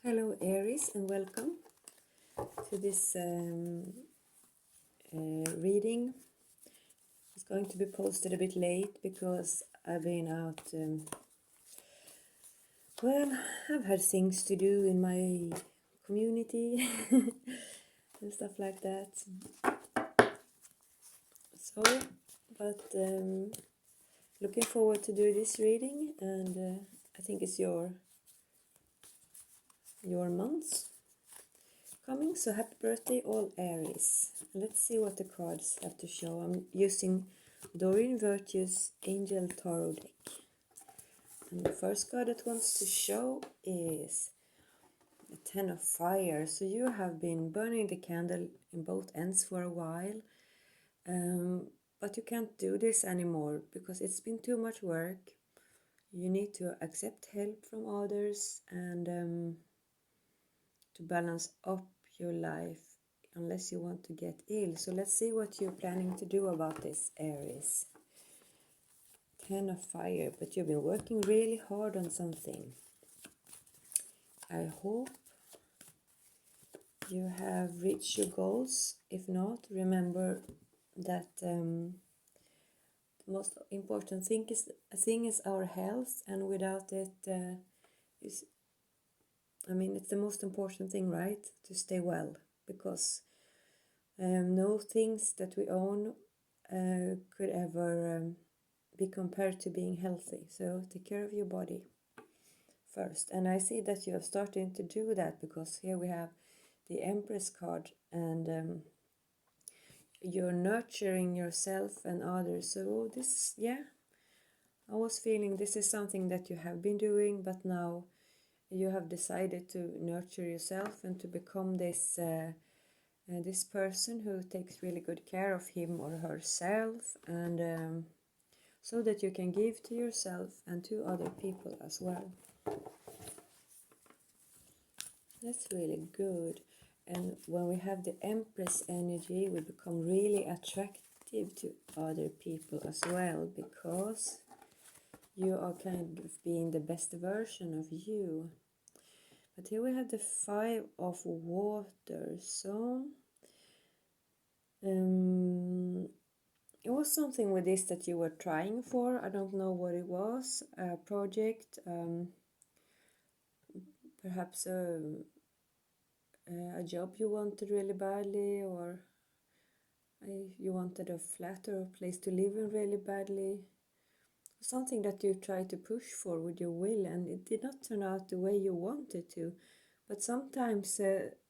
Hello Aries, and welcome to this reading. It's going to be posted a bit late because I've been out, I've had things to do in my community and stuff like that. So, but looking forward to do this reading, and I think it's your month coming, so happy birthday all Aries. Let's see what the cards have to show. I'm using Doreen Virtue's Angel Tarot deck. And the first card that wants to show is the Ten of Fire. So you have been burning the candle in both ends for a while, but you can't do this anymore because it's been too much work. You need to accept help from others and to balance up your life unless you want to get ill. So let's see what you're planning to do about this, Aries. Ten of Fire, but you've been working really hard on something. I hope you have reached your goals. If not, remember that the most important thing is our health, and without it, it's the most important thing, right? To stay well, because no things that we own could ever be compared to being healthy. So take care of your body first. And I see that you are starting to do that, because here we have the Empress card, and you're nurturing yourself and others. So this, I was feeling this is something that you have been doing, but now you have decided to nurture yourself and to become this this person who takes really good care of him or herself, and so that you can give to yourself and to other people as well. That's really good. And when we have the Empress energy, we become really attractive to other people as well, because you are kind of being the best version of you. But here we have the Five of Water. So it was something with this that you were trying for. I don't know what it was. A project, perhaps a job you wanted really badly, or you wanted a flat or a place to live in really badly. Something that you tried to push for with your will, and it did not turn out the way you wanted to. But sometimes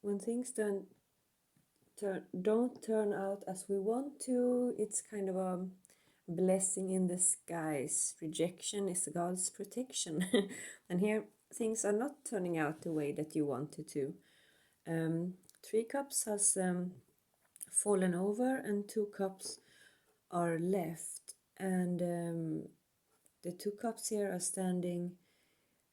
when things don't turn out as we want to, it's kind of a blessing in disguise. Rejection is God's protection. And here things are not turning out the way that you wanted to. Three cups has fallen over and 2 cups are left, and the 2 cups here are standing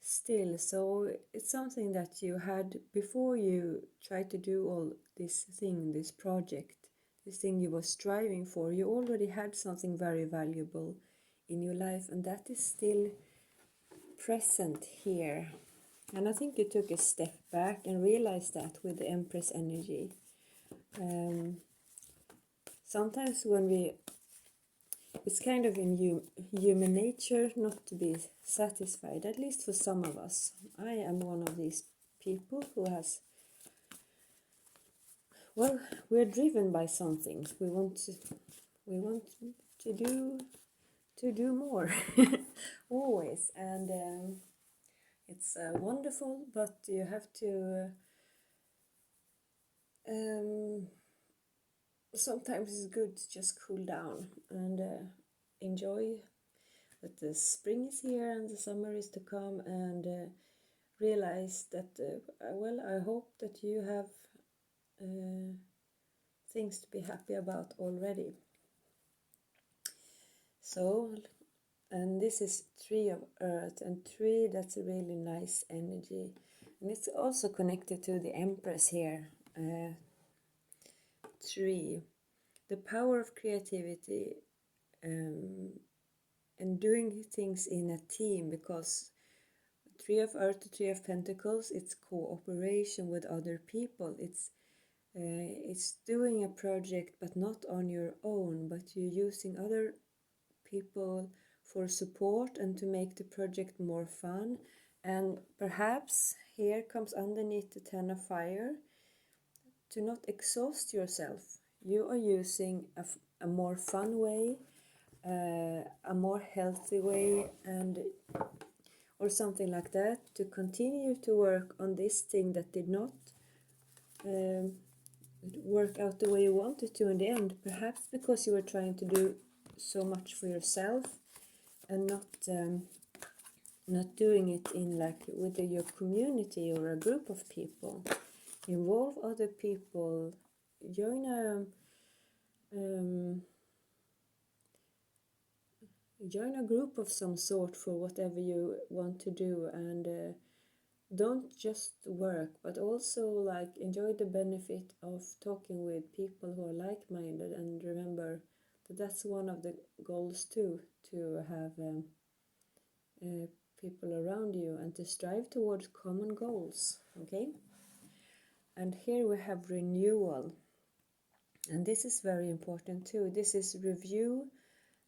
still. So it's something that you had before you tried to do all this thing, this project, this thing you were striving for. You already had something very valuable in your life, and that is still present here. And I think you took a step back and realized that with the Empress energy. Sometimes when it's kind of in human nature not to be satisfied, at least for some of us. I am one of these people who has, we're driven by something. We want to do more always, and it's wonderful, but you have to sometimes it's good to just cool down and enjoy that the spring is here and the summer is to come, and realize that I hope that you have things to be happy about already. So, and this is 3 of Earth, and 3, that's a really nice energy, and it's also connected to the Empress here. 3, the power of creativity, and doing things in a team, because Three of Earth to Three of Pentacles, it's cooperation with other people. It's doing a project, but not on your own, but you're using other people for support and to make the project more fun. And perhaps here comes underneath the Ten of Fire, to not exhaust yourself. You are using a more fun way, a more healthy way, and or something like that, to continue to work on this thing that did not work out the way you wanted to in the end. Perhaps because you were trying to do so much for yourself and not doing it in like with your community or a group of people. Involve other people. Join a group of some sort for whatever you want to do, and don't just work, but also like enjoy the benefit of talking with people who are like-minded. And remember that that's one of the goals too, to have people around you and to strive towards common goals. Okay, and here we have renewal, and this is very important too. This is review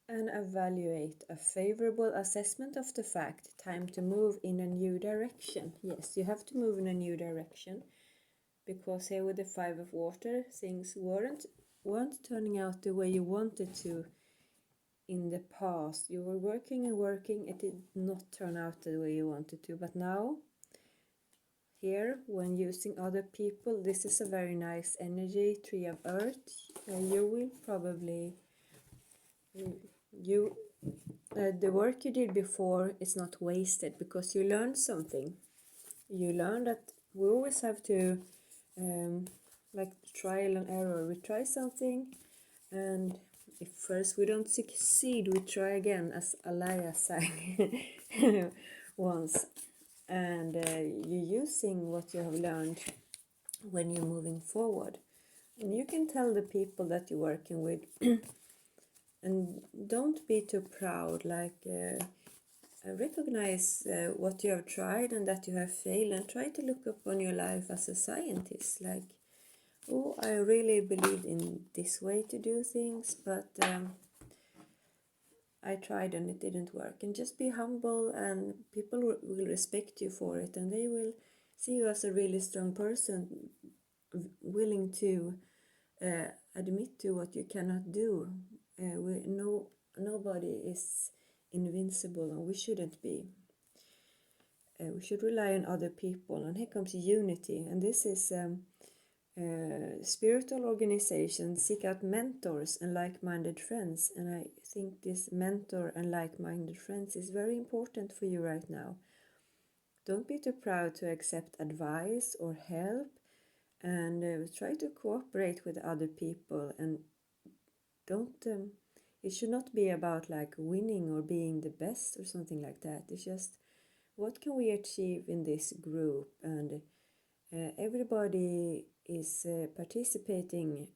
and evaluate, a favorable assessment of the fact, time to move in a new direction. Yes, you have to move in a new direction, because here with the Five of Water, things weren't turning out the way you wanted to in the past. You were working and working, it did not turn out the way you wanted to, but now here, when using other people, this is a very nice energy. Three of Earth, you will probably the work you did before is not wasted, because you learned something. You learned that we always have to like trial and error. We try something, and if first we don't succeed, we try again, as Alaya sang once. And you're using what you have learned when you're moving forward. And you can tell the people that you're working with and don't be too proud, like recognize what you have tried and that you have failed, and try to look upon your life as a scientist, like, oh, I really believed in this way to do things, but I tried and it didn't work. And just be humble, and people will respect you for it, and they will see you as a really strong person, willing to admit to what you cannot do. Nobody is invincible, and we shouldn't be. We should rely on other people, and here comes unity. And this is spiritual organizations seek out mentors and like-minded friends, and I think this mentor and like-minded friends is very important for you right now. Don't be too proud to accept advice or help, and try to cooperate with other people, and don't it should not be about like winning or being the best or something like that. It's just, what can we achieve in this group? And everybody is participating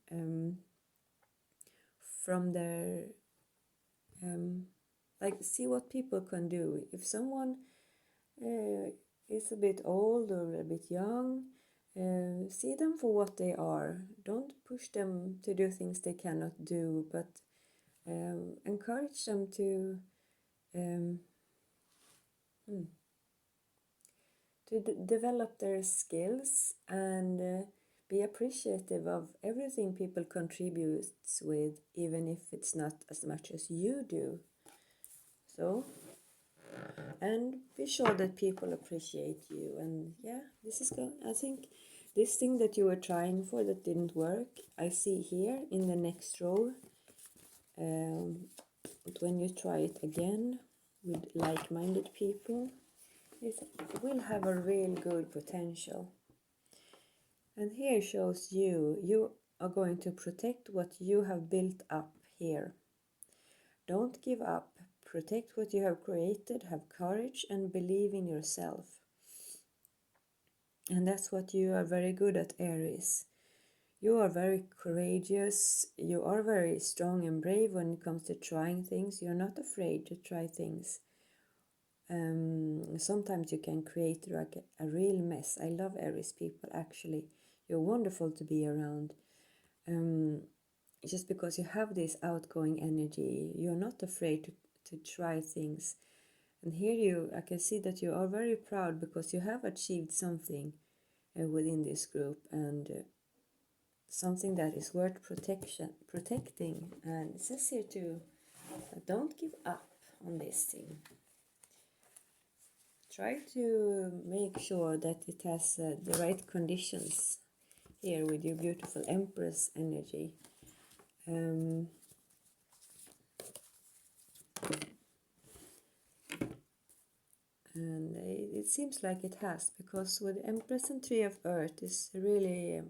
from their like, see what people can do. If someone is a bit old or a bit young, see them for what they are. Don't push them to do things they cannot do, but encourage them to develop their skills, and be appreciative of everything people contributes with, even if it's not as much as you do. So, and be sure that people appreciate you. And yeah, this is good. I think this thing that you were trying for that didn't work, I see here in the next row, but when you try it again with like-minded people, it will have a real good potential. And here shows you are going to protect what you have built up here. Don't give up. Protect what you have created. Have courage and believe in yourself. And that's what you are very good at, Aries. You are very courageous. You are very strong and brave when it comes to trying things. You're not afraid to try things. Sometimes you can create like a real mess. I love Aries people, actually. You're wonderful to be around. Just because you have this outgoing energy, you're not afraid to try things. And here I can see that you are very proud because you have achieved something within this group, and something that is worth protecting. And it says here to don't give up on this thing. Try to make sure that it has the right conditions here with your beautiful Empress energy. And it seems like it has, because with Empress and Tree of Earth is really,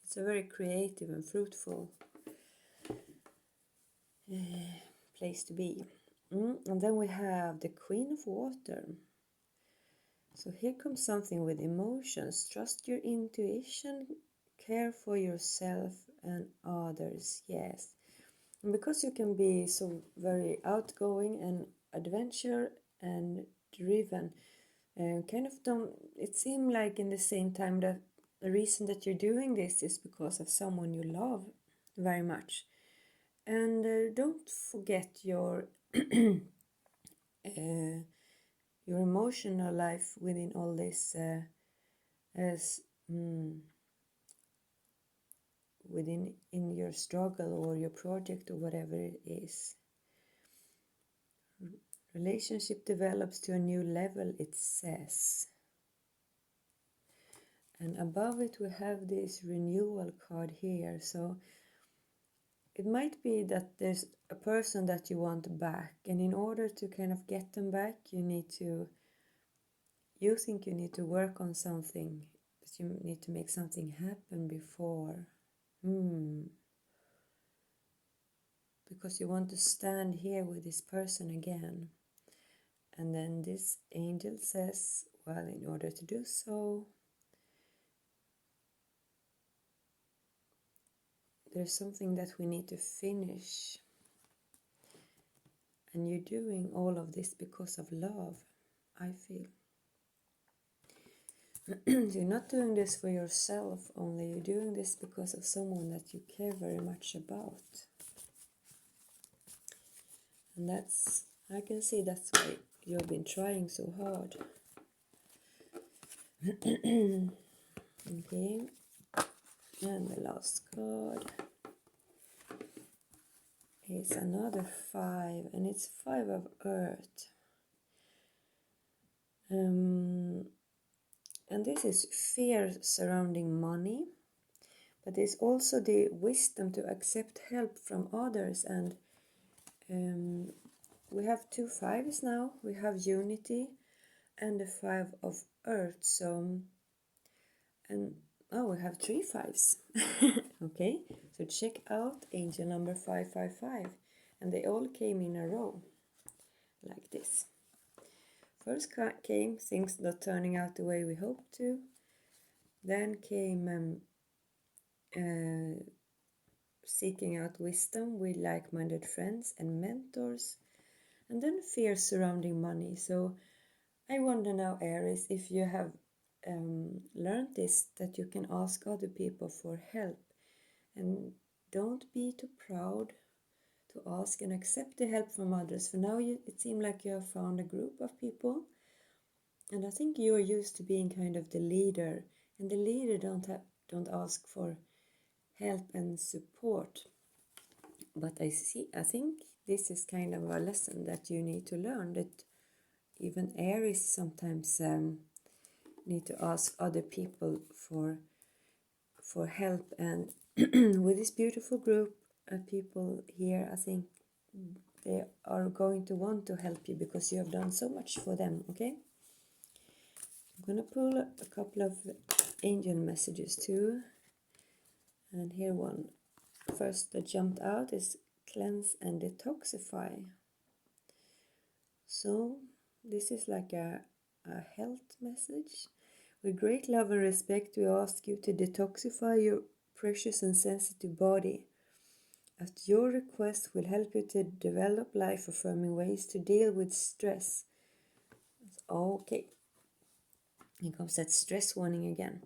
it's a very creative and fruitful place to be. And then we have the Queen of Water. So here comes something with emotions. Trust your intuition, care for yourself and others, yes. And because you can be so very outgoing and adventure and driven, kind of don't, it seems like in the same time that the reason that you're doing this is because of someone you love very much. And don't forget your your emotional life within all this, as within in your struggle or your project or whatever it is. Relationship develops to a new level, it says. And above it we have this renewal card here. So it might be that there's a person that you want back, and in order to kind of get them back, you think you need to work on something, that you need to make something happen before. Because you want to stand here with this person again. And then this angel says, well, in order to do so, there's something that we need to finish. And you're doing all of this because of love, I feel. You're not doing this for yourself only, you're doing this because of someone that you care very much about. And I can see that's why you've been trying so hard. Okay, and the last card is another 5, and it's 5 of Earth. And this is fear surrounding money, but there's also the wisdom to accept help from others. And we have 2 5s now. We have unity and the 5 of Earth. So, and we have 3 5s. Okay, so check out angel number 555, and they all came in a row like this. First came things not turning out the way we hoped to. Then came seeking out wisdom with like-minded friends and mentors. And then fear surrounding money. So I wonder now, Aries, if you have learned this, that you can ask other people for help. And don't be too proud to ask and accept the help from others. For now, it seems like you have found a group of people. And I think you are used to being kind of the leader. And the leader don't ask for help and support. But I think this is kind of a lesson that you need to learn, that even Aries sometimes need to ask other people for help. And with this beautiful group of people here, I think they are going to want to help you because you have done so much for them. Okay, I'm gonna pull a couple of angel messages too, and here one first that jumped out is cleanse and detoxify. So this is like a health message. With great love and respect, we ask you to detoxify your precious and sensitive body. At your request, will help you to develop life-affirming ways to deal with stress Okay, here comes that stress warning again.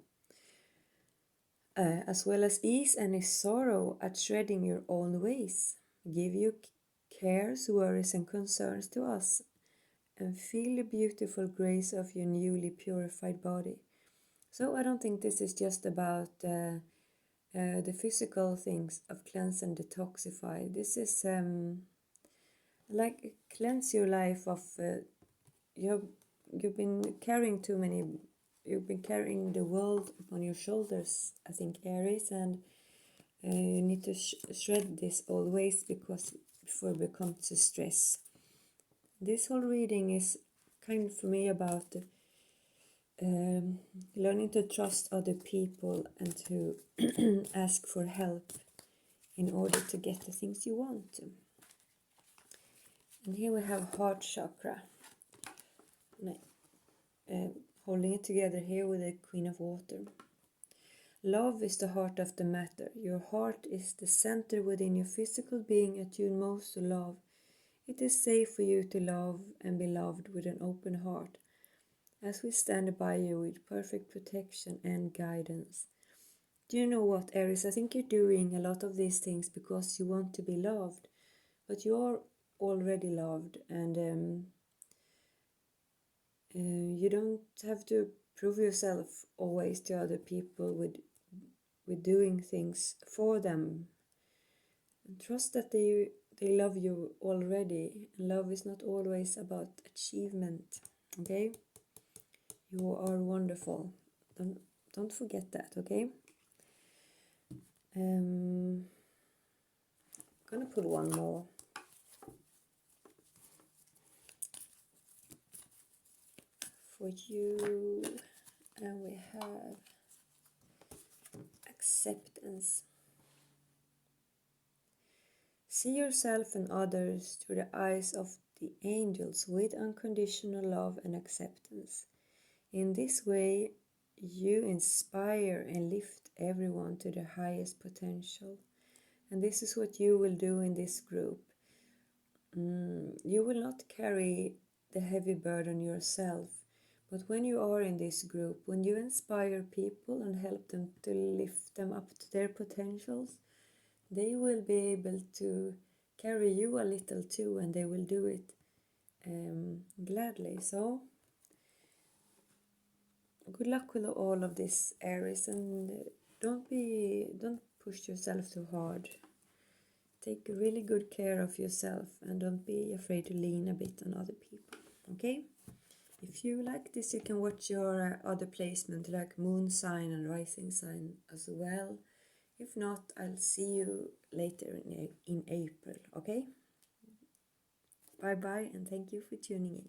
As well as ease any sorrow at shredding your own ways. Give your cares, worries, and concerns to us, and feel the beautiful grace of your newly purified body. So I don't think this is just about the physical things of cleanse and detoxify. This is like cleanse your life of you've been carrying too many. You've been carrying the world upon your shoulders, I think, Aries, and you need to shred this old ways before it becomes a stress. This whole reading is kind of for me about learning to trust other people and to ask for help in order to get the things you want to. And here we have heart chakra. Holding it together here with the Queen of Water. Love is the heart of the matter. Your heart is the center within your physical being attuned most to love. It is safe for you to love and be loved with an open heart, as we stand by you with perfect protection and guidance. Do you know what, Aries? I think you're doing a lot of these things because you want to be loved, but you are already loved, and you don't have to prove yourself always to other people with doing things for them. And trust that they love you already. Love is not always about achievement. Okay? You are wonderful. Don't forget that, okay? I'm gonna put one more. For you, and we have acceptance. See yourself and others through the eyes of the angels with unconditional love and acceptance. In this way, you inspire and lift everyone to their highest potential. And this is what you will do in this group. You will not carry the heavy burden yourself. But when you are in this group, when you inspire people and help them to lift them up to their potentials, they will be able to carry you a little too, and they will do it gladly. So, good luck with all of this, Aries, and don't push yourself too hard. Take really good care of yourself, and don't be afraid to lean a bit on other people. Okay? If you like this, you can watch your other placement like moon sign and rising sign as well. If not, I'll see you later in April, okay? Bye bye, and thank you for tuning in.